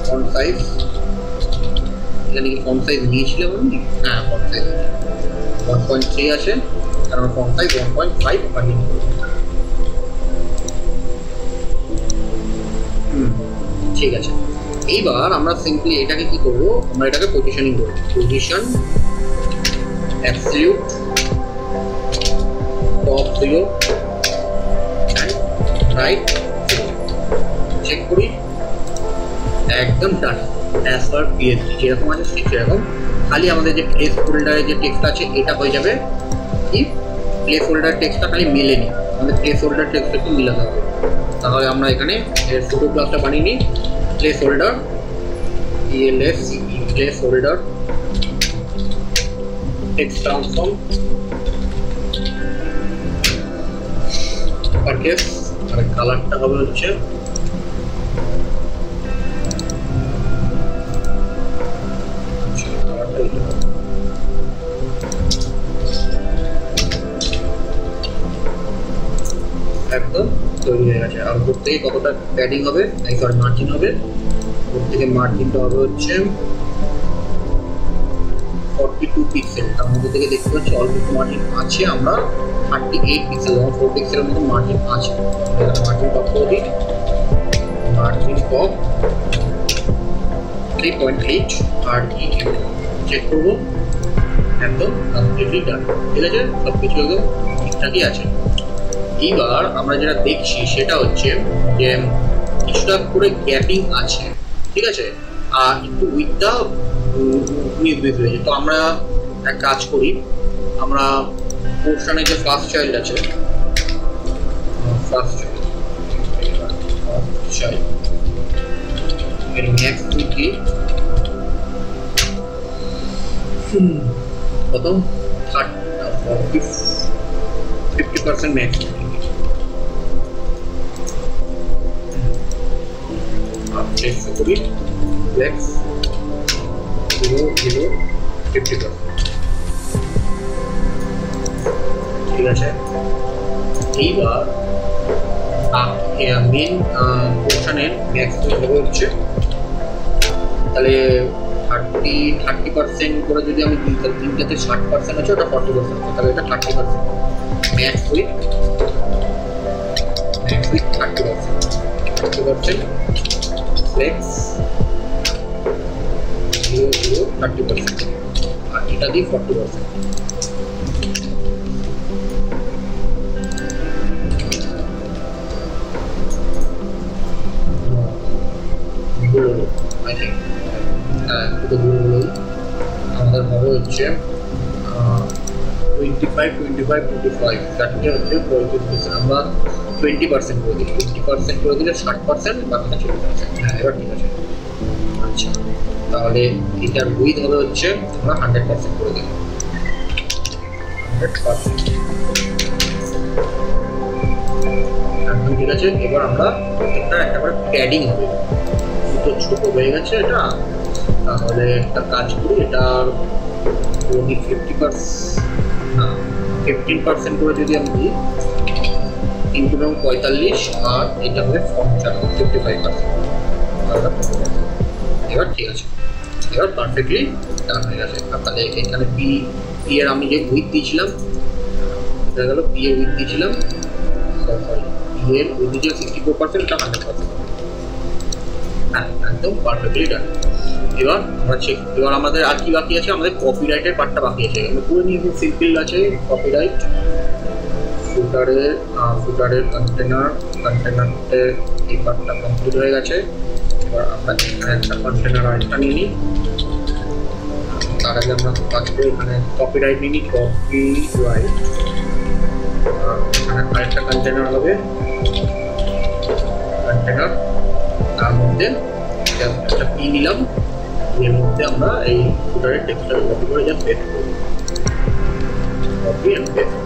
ফন্ট সাইজ, এখানে কি ফন্ট সাইজ নিয়েছিলাম আমি? হ্যাঁ, ফন্ট সাইজ 1.3 আছে, কারণ ফন্ট সাইজ 1.5 বাড়িয়ে নিই। ঠিক আছে। এইবার আমরা সিম্পলি এটাকে কি করবো, আমরা এটাকে পজিশনিং করবো। Position absolute top 0 right, check করি, একদম ডান। অ্যাজ পার পিএইচপি যেরকম আছে ঠিক সেরকম। খালি আমাদের যে প্লেস হোল্ডারে যে টেক্সট আছে এটা হয়ে যাবে কি, প্লেস হোল্ডার টেক্সটটা খালি মেলেনি, আমাদের প্লেস হোল্ডার টেক্সটটা একটু মিলাতে হবে। তাহলে আমরা এখানে এর ছোটো ক্লাসটা বানিয়ে নিই। Place holder PLSCE, place holder text transform পারকেস। আর কালারটা হবে হচ্ছে একদম তৈরি হয়ে গেছে। আর উপর থেকে কতটা প্যাডিং হবে, সরি মার্জিন হবে, উপর থেকে মার্জিনটা হবে হচ্ছে 42 পিক্সেল। তার মধ্যে থেকে দেখতে পাচ্ছি অল্প মার্জিন আছে, আমরা 38 পিক্সেল 4 পিক্সেলের মতো মার্জিন আছে। মার্জিন টপ করে দিই, মার্জিন টপ 3.8 REM চেক করবো, একদম কমপ্লিটলি ডান। ঠিক আছে, সব কিছু একদম ঠিকঠাকই আছে। এইবার আমরা যেটা দেখছি সেটা হচ্ছে যে কিছুটা করে গ্যাপিং আছে, ঠিক আছে, আর একটু উইথটা নির্বিত হয়েছে। তো আমরা এক কাজ করি, আমরা পোর্শনে যে ফার্স্ট চাইল্ড আছে, ফার্স্ট চাইল্ড এর ম্যাক্স কি কত, 50% ম্যাক্স। চেষ্টা করি ফ্লেক্স 50%। ঠিক আছে। এইবার মেন পোর্শনের ম্যাক্স হবে হচ্ছে, তাহলে 30% করে যদি আমি দিই, তাহলে তিনটাতে 60% আছে, ওটা 40%, তাহলে এটা 30%। ম্যাক্স উইথ 30% ফ্লেক্স 30%, আর এটা দিই 40%। আমাদের হবে হচ্ছে 25 চারটে হচ্ছে 35%। আমরা 20% করে দিই, 20% করে দিলে 60%, বাকিটা 40%। হ্যাঁ, এবার ঠিক আছে। আচ্ছা, তাহলে এটার উইথ হবে হচ্ছে আমরা 100% করে দিই, 100%। একদম ঠিক আছে। এবার আমরা প্রত্যেকটা একেবারে প্যাডিং হবে, দুটো ছোট হয়ে গেছে এটা। তাহলে একটা কাজ করি, এটার যদি 15% করে যদি আমি দিই, 3 × 45, আর এটা হবে 55%। এবার ঠিক আছে, এবার পারফেক্টলি ডান হয়ে গেছে। তাহলে এখানে পি এর আমি যে উইথ দিয়েছিলাম, এটা গেল পি এর উইথ দিয়েছিলাম, পি এর উইথ দিয়েছিলাম 64%, এটা 100%। হ্যাঁ, একদম পারফেক্টলি ডান। এবার আমরা চেক, এবার আমাদের আর কি বাকি আছে, আমাদের কপিরাইটের পার্টটা বাকি আছে। আমরা পুরো নিয়ে খুব সিম্পল আছে। কপিরাইট, ফুটারের কন্টেনারতে এই পার্টটা কমপ্লিট হয়ে গেছে। এবার আমরা এখানে একটা কন্টেনার আরেকটা নিয়ে নিই। তার আগে আমরা কাজ করি, এখানে কপিরাইট নিয়ে নিই, কপিরাইট, এখানে আরেকটা কন্টেনার হবে, কন্টেনার, তার মধ্যে একটা পি নিলাম, এর মধ্যে আমরা এই ফুটারের টেক্সটটা কপি করে যা পেস্ট করব, কপি এন্ড পেস্ট।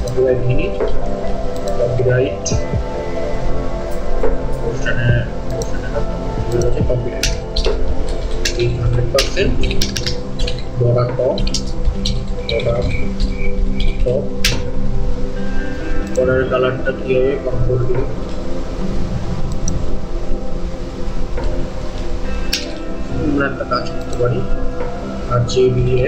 কপিরাইট নিয়ে কপিরাইট পোর্শনে আছে, কপিরাইট 100%, বর্ডার টপ, বর্ডারের কালারটা কি হবে, কন্ট্রোল দিয়ে আমরা একটা কাজ করতে পারি। আর যে দিয়ে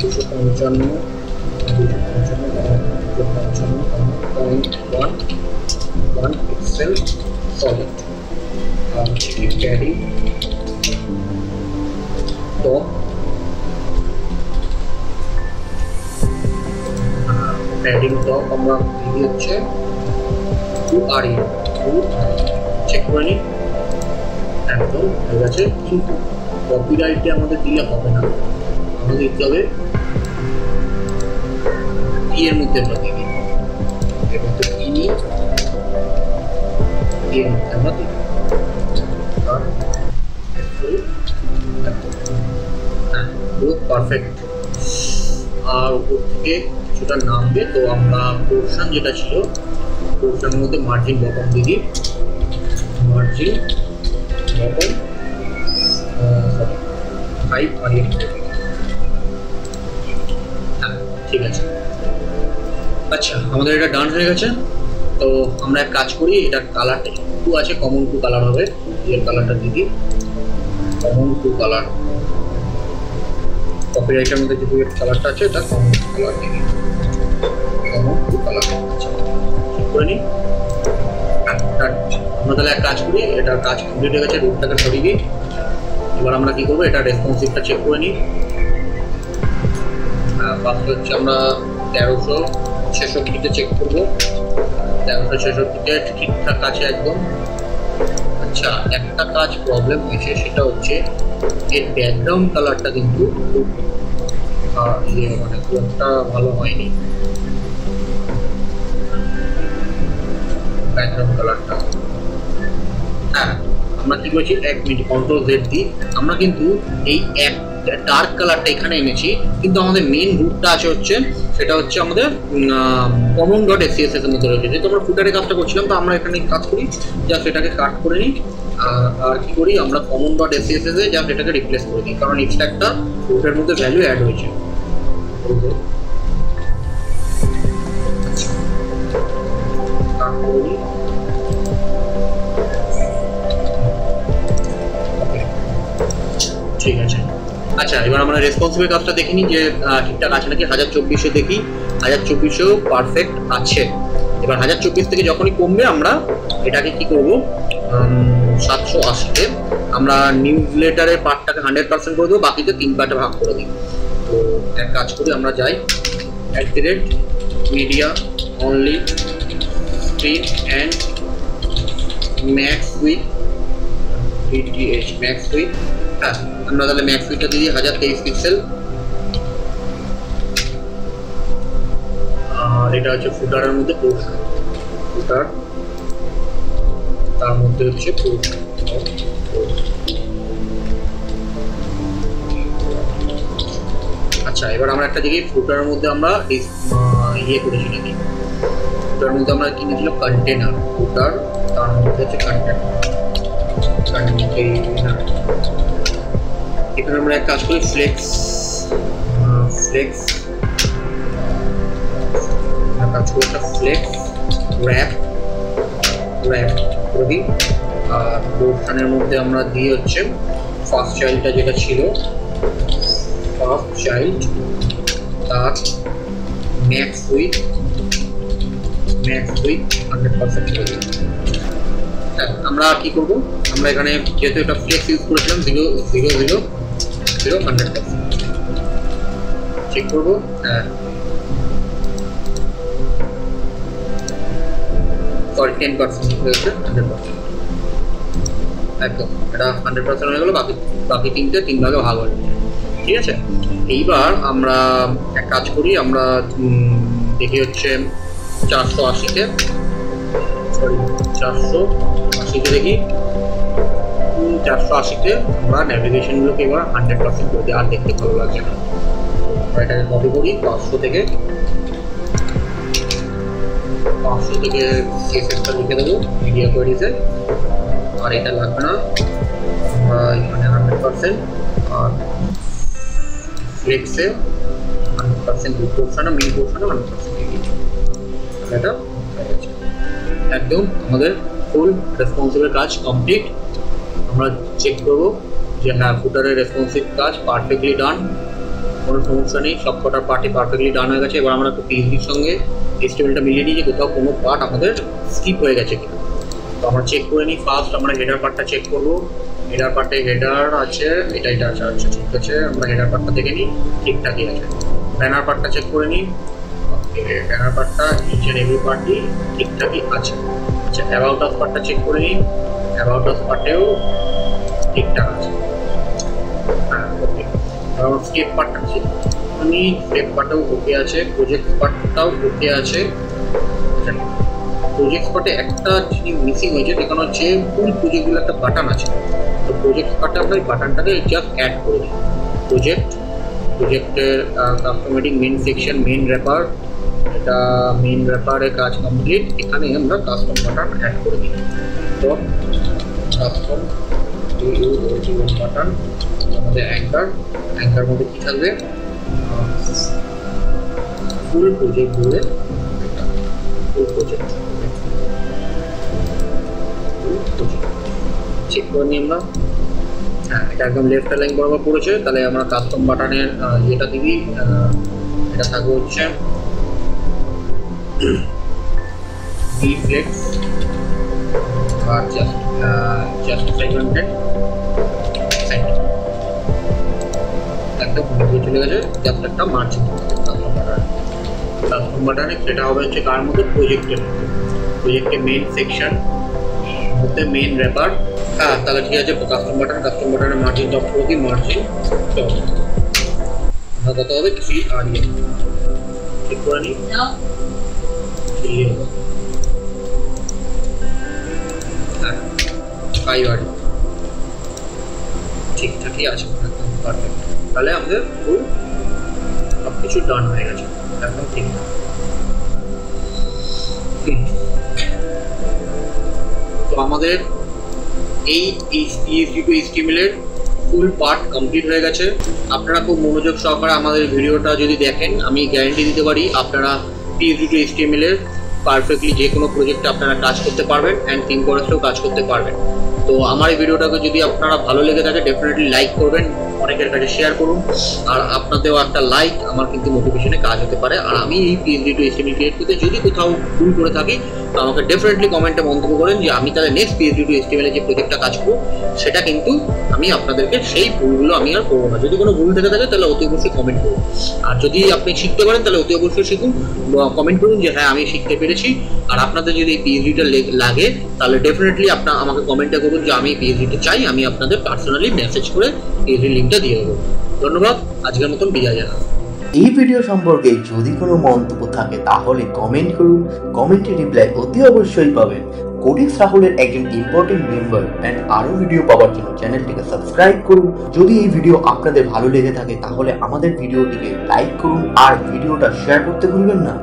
255.1 পিক্সেল সলিড, আর প্যাডিং টপ, আমরা দিয়ে হচ্ছে 2RE, চেক করে নিই, একদম হয়ে গেছে। কিন্তু কপিরাইটে আমাদের দিলে হবে না, আমাদের দিতে হবে এর মধ্যে আমরা দিই, এর মধ্যে কিনি, এর মধ্যে আমরা দিই, পুরো পারফেক্ট। আর উপর থেকে কিছুটা নামবে, তো আমরা পোর্শন যেটা ছিল, পোর্শনের মধ্যে মার্জিন বটম দিই, মার্জিন বটম 5 RE। হ্যাঁ, ঠিক আছে। আচ্ছা, আমাদের এটা ডান হয়ে গেছে। তো আমরা এক কাজ করি, এটার কালারটা একটু আছে, কমন টু কালার হবে, এর কালারটা দিই, কমন টু কালার। কপিরাইটের মধ্যে যে কালারটা আছে, এটা কমন টু কালার দিই, কমন টু কালার। আচ্ছা, ঠিক করে নিই। আমরা তাহলে এক কাজ করি, এটার কাজ কমপ্লিট হয়ে গেছে, রুটটাকে সরিয়ে দিই। এবার আমরা কি করবো, এটা রেসপন্সিভটা চেক করে নিই। ফার্স্ট হচ্ছে আমরা 1366-তে চেক করবো, 1366-তে ঠিকঠাক আছে একদম। আচ্ছা, একটা কাজ প্রবলেম হয়েছে, সেটা হচ্ছে এর ব্যাকগ্রাউন্ড কালারটা কিন্তু খুব মানে খুব একটা ভালো হয়নি, ব্যাকগ্রাউন্ড কালারটা। হ্যাঁ, আমরা কি করেছি, 1 মিনিট কন্ট্রোল জেড দিই, আমরা কিন্তু এই এক ডার্ক কালারটা এখানে এনেছি, কিন্তু আমাদের মেন রুটটা আছে হচ্ছে, সেটা হচ্ছে আমাদের common.scss এর মধ্যে রয়েছে। যেহেতু আমরা ফুটারে কাজটা করছিলাম, তো আমরা এখানে কাজ করি, জাস্ট এটাকে কাট করে নিই, আর কি করি, আমরা common.scss এ জাস্ট এটাকে রিপ্লেস করে দিই, কারণ এক্সট্রা একটা রুটের মধ্যে ভ্যালু অ্যাড হয়েছে। ঠিক আছে। আচ্ছা, এবার আমরা রেসপন্সিবল কাজটা দেখে নিই যে ঠিকঠাক আছে নাকি। 1024-এ দেখি, 1024-এও পারফেক্ট আছে। এবার 1024 থেকে যখনই কমবে, আমরা এটাকে কি করব, 780-তে আমরা নিউজ লেটারের পার্টটাকে 100% করে দেবো, বাকিতে 3 পার্টে ভাগ করে দিই। তো এক কাজ করি, আমরা যাই @media only screen and max width PTH max width। হ্যাঁ, আমরা তাহলে ম্যাক্স উইথটা দিয়ে 1023 পিক্সেল, আর এটা হচ্ছে ফুটারের মধ্যে পোর্শন, ফুটার তার মধ্যে হচ্ছে পোর্শন। আচ্ছা, এবার আমরা একটা জায়গায় ফুটারের মধ্যে আমরা ইয়ে করেছি নাকি, ফুটারের মধ্যে আমরা কিনেছিলাম কন্টেনার, ফুটার তার মধ্যে হচ্ছে কন্টেনার। এখানে আমরা এক কাজ করি, ফ্লেক্স কাজ করি, একটা ফ্লেক্স র্যাপ করে দিই। আর পোর্শনের মধ্যে আমরা দিই হচ্ছে ফার্স্ট চাইল্ডটা যেটা ছিল, ফার্স্ট চাইল্ড তার ম্যাক্স উইথ 100% করে দিই। আমরা কি করব, আমরা এখানে যেহেতু এটা ফ্লেক্স ইউজ করেছিলাম 0 100% চেক করব। হ্যাঁ, সরি 10% হয়েছে, 100% একদম এটা 100% হয়ে গেল। বাকি তিনটে 3 ভাগে ভাগ হয়ে যাবে, ঠিক আছে। এইবার আমরা এক কাজ করি, আমরা দেখি হচ্ছে 480-তে দেখি, 480-তে আমরা ন্যাভিগেশনগুলোকে এবার 100% করে দিই, আর দেখতে ভালো লাগছে না। এটাকে কপি করি, 500 থেকে কেসেসটা লিখে দেবো মিডিয়া কোয়ারিজে, আর এটা লাগবে না, আমরা এখানে 100% আর ফ্লেক্সে 100% পোর্শন, মেইন পোর্শনে 100% দিয়ে দিই। এটা একদম আমাদের ফুল রেসপন্সিবল কাজ কমপ্লিট। আমরা চেক করবো যে হ্যাঁ, ফুটারের রেসপন্সিভ কাজ পারফেক্টলি ডান, কোনো সমস্যা নেই, সব কটার পার্টই পারফেক্টলি ডান হয়ে গেছে। এবার আমরা একটু পিএইচডির সঙ্গে এস্টিমেটটা মিলিয়ে নিই যে কোথাও কোনো পার্ট আমাদের স্কিপ হয়ে গেছে কিনা। তো আমরা চেক করে নিই। ফার্স্ট আমরা হেডার পার্টটা চেক করবো, হেডার পার্টে হেডার আছে, এটা আছে, আচ্ছা ঠিক আছে, আমরা হেডার পার্টটা দেখে নিই, ঠিকঠাকই আছে। ব্যানার পার্টটা চেক করে নিই, ব্যানার পার্টটা ইচ অ্যান্ড এভরি পার্টই ঠিকঠাকই আছে। আচ্ছা, অ্যাবাউট আস পার্টটা চেক করে নিই, অ্যাবাউট আস পার্টেও ঠিকঠাক আছে। হ্যাঁ, ওকে। আর স্কেপ পার্টটা চেক করে নিই, স্কেপ পার্টটাও ওকে আছে, প্রজেক্ট পার্টটাও ওকে আছে। প্রজেক্ট পার্টে একটা জিনিস মিসিং হয়েছে, সেখানে হচ্ছে ফুল প্রজেক্টগুলো একটা বাটন আছে। তো প্রজেক্ট পার্টে আমরা এই বাটনটাকে জাস্ট অ্যাড করে দিই। প্রজেক্টের কাস্টমেটিক মেন সেকশন, মেন র্যাপার, এটা মেন র্যাপারে কাজ কমপ্লিট। এখানে আমরা কাস্টম বাটন অ্যাড করে দিই। তো কাস্টম বাটন আমাদের অ্যাঙ্কার মধ্যে কী থাকবে, ফুল প্রজেক্ট বলে, ফুল প্রজেক্ট চেক করে নিই আমরা। হ্যাঁ, এটা একদম লেফট লাইন বরাবর পড়েছে, তাহলে আমরা কাস্টম বাটনের যেটা দিবি, এটা থাকবে হচ্ছে ফ্লেক্স আর জাস্ট সেগমেন্টেড সাইড, একদম নিচে চলে গেছে। জাস্ট একটা মার্জিন কাস্টম বাটনে, সেটা হবে হচ্ছে কার মধ্যে, প্রজেক্টের মেইন সেকশন মধ্যে মেইন র্যাপার। হ্যাঁ, তাহলে ঠিক আছে। কাস্টম বাটনের মার্জিন টপ করে দিই, মার্জিন টপ আমরা কত হবে, 3 REM ঠিক করে নিই। হ্যাঁ, 5 REM ঠিকঠাকই আছে, একদম পারফেক্ট। তাহলে আমাদের ফুল সব কিছু ডান হয়ে গেছে, একদম ঠিকঠাক। তো আমাদের এই HTML-এর ফুল পার্ট কমপ্লিট হয়ে গেছে। আপনারা খুব মনোযোগ সহকারে আমাদের ভিডিওটা যদি দেখেন, আমি গ্যারান্টি দিতে পারি আপনারা PHP to HTML-এর পারফেক্টলি যে কোনো প্রজেক্টে আপনারা কাজ করতে পারবেন, অ্যান্ড থিম ফরেস্টেও কাজ করতে পারবেন। তো আমার এই ভিডিওটাকে যদি আপনারা ভালো লেগে থাকে, ডেফিনেটলি লাইক করবেন, অনেকের কাছে শেয়ার করুন। আর আপনাদেরও একটা লাইক আমার কিন্তু মোটিভেশনে কাজ হতে পারে। আর আমি এই PHP to HTML ক্রিয়েট করতে যদি কোথাও ভুল করে থাকি, তো আমাকে ডেফিনেটলি কমেন্টে মন্তব্য করেন যে আমি তাহলে নেক্সট PHP to HTML যে প্রজেক্টটা কাজ করবো, সেটা কিন্তু আমি আপনাদেরকে সেই ভুলগুলো আমি আর করবো না। যদি কোনো ভুল থেকে থাকে তাহলে অতি অবশ্যই কমেন্ট করুন। আর যদি আপনি শিখতে পারেন তাহলে অতি অবশ্যই শিখুন, কমেন্ট করুন যে হ্যাঁ আমি শিখতে পেরেছি। আর আপনাদের যদি এই PHPটা লাগে তাহলে ডেফিনেটলি আপনার আমাকে কমেন্টে করুন যে আমি PHPটা চাই, আমি আপনাদের পার্সোনালি মেসেজ করে PHP লিঙ্কটা দিয়ে দেবো। ধন্যবাদ, আজকের মতন বিদায় জানাই। এই ভিডিও সম্পর্কে যদি কোনো মন্তব্য থাকে তাহলে কমেন্ট করুন, কমেন্টে রিপ্লাই অতি অবশ্যই পাবেন। কোডেক্স রাহুলের একজন ইম্পর্টেন্ট মেম্বার অ্যান্ড আরো ভিডিও পাওয়ার জন্য চ্যানেলটিকে সাবস্ক্রাইব করুন। যদি এই ভিডিও আপনাদের ভালো লেগে থাকে তাহলে আমাদের ভিডিওটিকে লাইক করুন আর ভিডিওটা শেয়ার করতে ভুলবেন না।